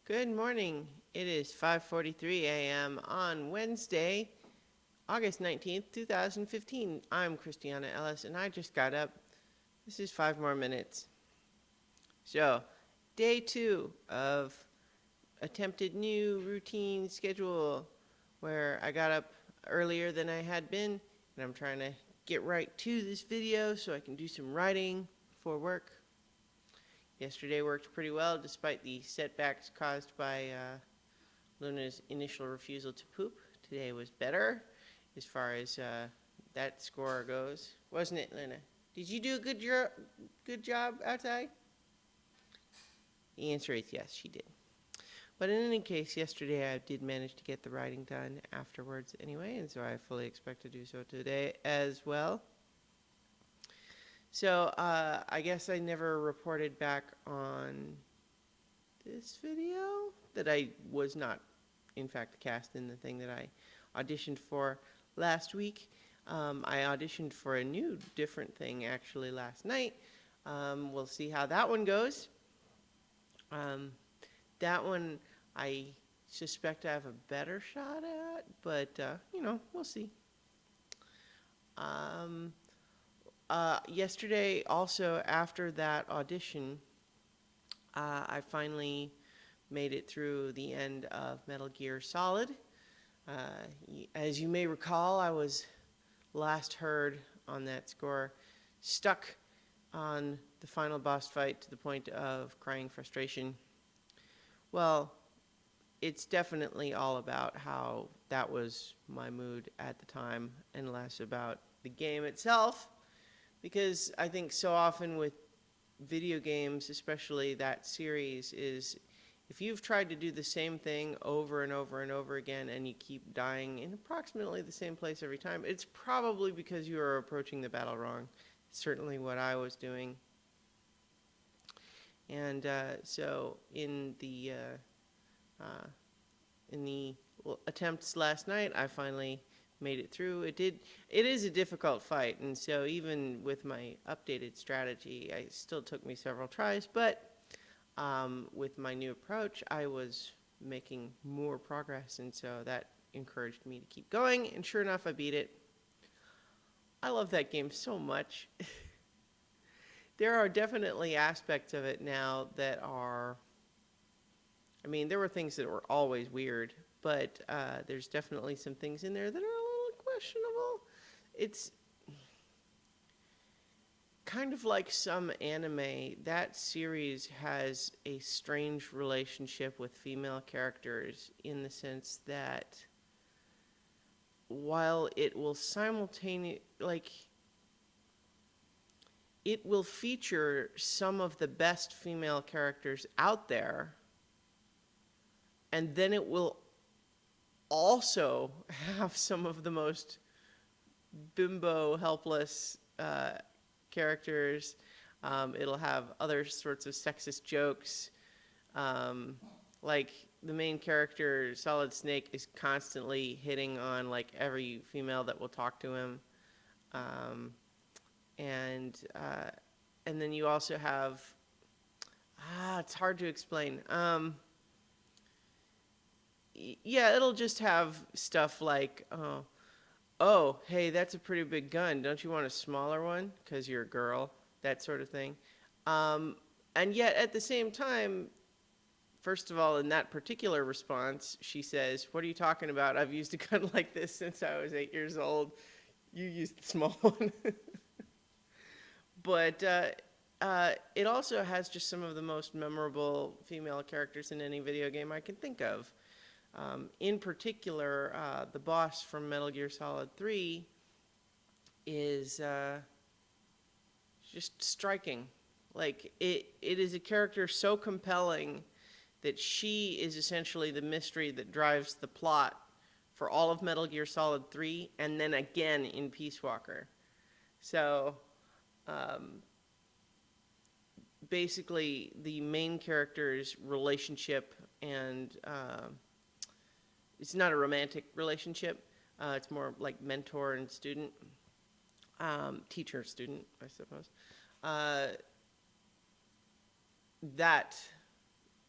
Good morning. It is 5:43 a.m. on Wednesday, August 19th, 2015. I'm Christiana Ellis and I just got up. This is 5 more minutes. So, day 2 of attempted new routine schedule where I got up earlier than I had been and I'm trying to get right to this video so I can do some writing for work. Yesterday worked pretty well despite the setbacks caused by Luna's initial refusal to poop. Today was better as far as that score goes. Wasn't it, Luna? Did you do a good job outside? The answer is yes, she did. But in any case, yesterday I did manage to get the writing done afterwards anyway, and so I fully expect to do so today as well. So I guess I never reported back on this video that I was not, in fact, cast in the thing that I auditioned for last week. I auditioned for a new, different thing actually last night. We'll see how that one goes. That one I suspect I have a better shot at, but we'll see. Yesterday, also after that audition, I finally made it through the end of Metal Gear Solid. As you may recall, I was last heard on that score, stuck on the final boss fight to the point of crying frustration. Well, it's definitely all about how that was my mood at the time and less about the game itself, because I think so often with video games, especially that series, is if you've tried to do the same thing over and over and over again and you keep dying in approximately the same place every time, it's probably because you are approaching the battle wrong. It's certainly what I was doing. And so in the attempts last night, I finally made it through. It is a difficult fight, and so even with my updated strategy, it still took me several tries, but with my new approach, I was making more progress, and so that encouraged me to keep going, and sure enough, I beat it. I love that game so much. There are definitely aspects of it now that are, I mean, there were things that were always weird, but there's definitely some things in there that are a little questionable. It's kind of like some anime. That series has a strange relationship with female characters in the sense that while it will it will feature some of the best female characters out there, and then it will also have some of the most bimbo, helpless characters. It'll have other sorts of sexist jokes. Like the main character, Solid Snake, is constantly hitting on like every female that will talk to him. And then you also have, it's hard to explain. Yeah, it'll just have stuff like, oh, hey, that's a pretty big gun. Don't you want a smaller one? Because you're a girl, that sort of thing. And yet, at the same time, first of all, in that particular response, she says, what are you talking about? I've used a gun like this since I was 8 years old. You used the small one. But it also has just some of the most memorable female characters in any video game I can think of. In particular, the boss from Metal Gear Solid 3 is just striking. Like, it is a character so compelling that she is essentially the mystery that drives the plot for all of Metal Gear Solid 3 and then again in Peace Walker. So, basically, the main character's relationship and it's not a romantic relationship. It's more like mentor and student, teacher-student, I suppose. That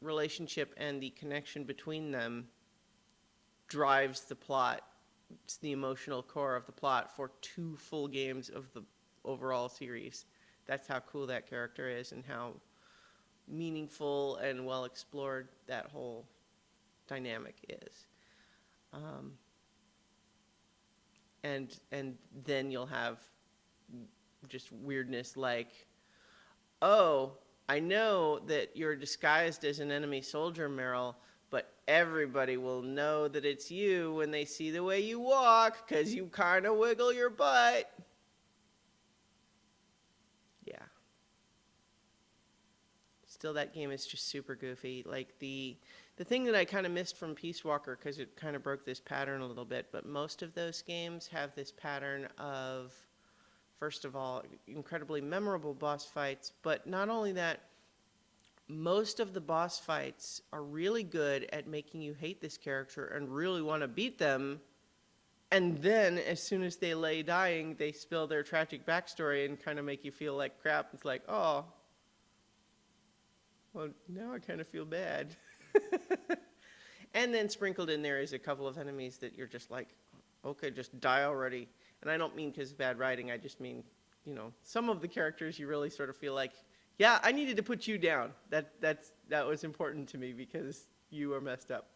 relationship and the connection between them drives the plot. It's the emotional core of the plot for 2 full games of the overall series. That's how cool that character is and how meaningful and well explored that whole dynamic is. And then you'll have just weirdness like, oh, I know that you're disguised as an enemy soldier, Meryl, but everybody will know that it's you when they see the way you walk, 'cause you kind of wiggle your butt. Yeah. Still, that game is just super goofy. Like, the thing that I kind of missed from Peace Walker, because it kind of broke this pattern a little bit, but most of those games have this pattern of, first of all, incredibly memorable boss fights, but not only that, most of the boss fights are really good at making you hate this character and really want to beat them. And then, as soon as they lay dying, they spill their tragic backstory and kind of make you feel like crap. It's like, oh, well, now I kind of feel bad. And then sprinkled in there is a couple of enemies that you're just like, okay, just die already. And I don't mean because of bad writing. I just mean, some of the characters you really sort of feel like, yeah, I needed to put you down. That was important to me because you are messed up.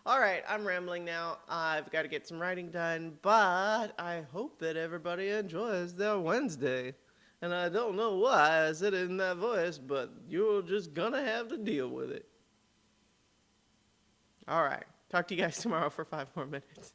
All right, I'm rambling now. I've got to get some writing done, but I hope that everybody enjoys their Wednesday. And I don't know why I said it in that voice, but you're just gonna have to deal with it. All right, talk to you guys tomorrow for 5 more minutes.